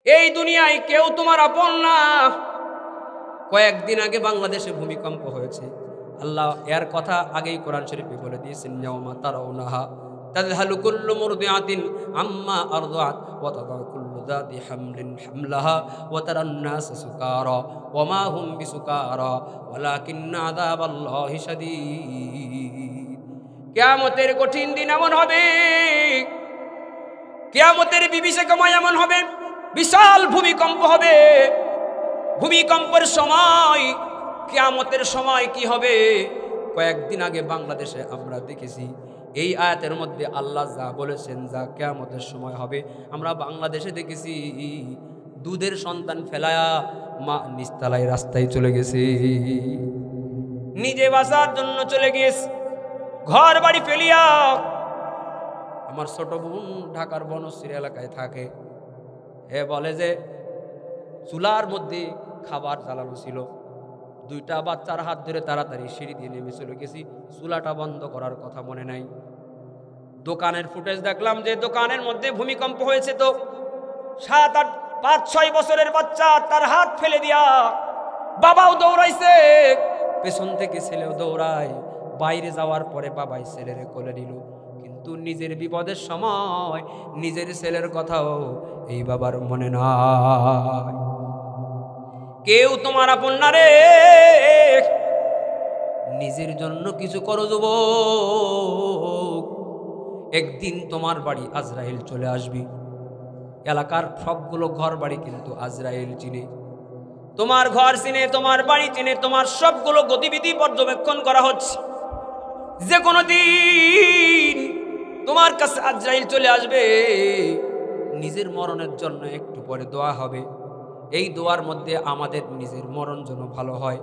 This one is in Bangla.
এই দুনিয়ায় কেউ তোমার আপন না। কয়েকদিন আগে বাংলাদেশে ভূমিকম্প হয়েছে। আল্লাহ এর কথা আগেই কোরআন শরীফে বলে দিয়েছেন, ইয়াউমা তারাউনাহা তাযহালু কুল্লু মুরদিআতিন আম্মা আরদাআত ওয়া তাদাউ কুল্লু যাতি হামলিন হামলাহা ওয়া তারান নাস সুকারা ওয়া মা হুম বিসুকারা ওয়ালাকিন্না আযাবাল্লাহি শাদীদ। কিয়ামতের কঠিন দিন এমন হবে, কিয়ামতের বিভীষিকাময় এমন হবে, বিশাল ভূমিকম্প হবে। ভূমিকম্পের সময়, কিয়ামতের সময় কি হবে? কয়েকদিন আগে বাংলাদেশে আমরা দেখেছি, এই আয়াতের মধ্যে আল্লাহ যা বলেছেন, যা কিয়ামতের সময় হবে, আমরা বাংলাদেশে দেখেছি দুধের সন্তান ফেলায়া মা নিস্তালায় রাস্তায় চলে গেছে, নিজে বাঁচার জন্য চলে গেছে, ঘর বাড়ি ফেলিয়া। আমার ছোট বোন ঢাকার বনশ্রী এলাকায় থাকে, এ বলে যে চুলার মধ্যে খাবার জ্বালানো ছিল, দুইটা বাচ্চার হাত ধরে তাড়াতাড়ি সিঁড়ি দিয়ে নেমে চলে গেছি, চুলাটা বন্ধ করার কথা মনে নাই। দোকানের ফুটেজ দেখলাম যে দোকানের মধ্যে ভূমিকম্প হয়েছে, তো 7, 8, 5, 6 বছরের বাচ্চা তার হাত ফেলে দিয়া, বাবাও দৌড়াইছে, পেছন থেকে ছেলেও দৌড়ায়। বাইরে যাওয়ার পরে বাবাই ছেলের কোলে নিল, কিন্তু নিজের বিপদের সময় নিজের ছেলের কথাও এই বাবার মনে নাই। কেউ তোমার আপন না রে। নিজের জন্য কিছু করো যুবক, একদিন তোমার বাড়ি আজরাইল চলে আসবি। এলাকার সবগুলো ঘর বাড়ি কিন্তু আজরাইল চিনে, তোমার ঘর চিনে, তোমার বাড়ি চিনে, তোমার সবগুলো গতিবিধি পর্যবেক্ষণ করা হচ্ছে। যে কোনো দিন তোমার কাছে আজরাইল চলে আসবে। নিজের মরণের জন্য একটু পরে দোয়া হবে, এই দোয়ার মধ্যে আমাদের নিজের মরণ যেন ভালো হয়।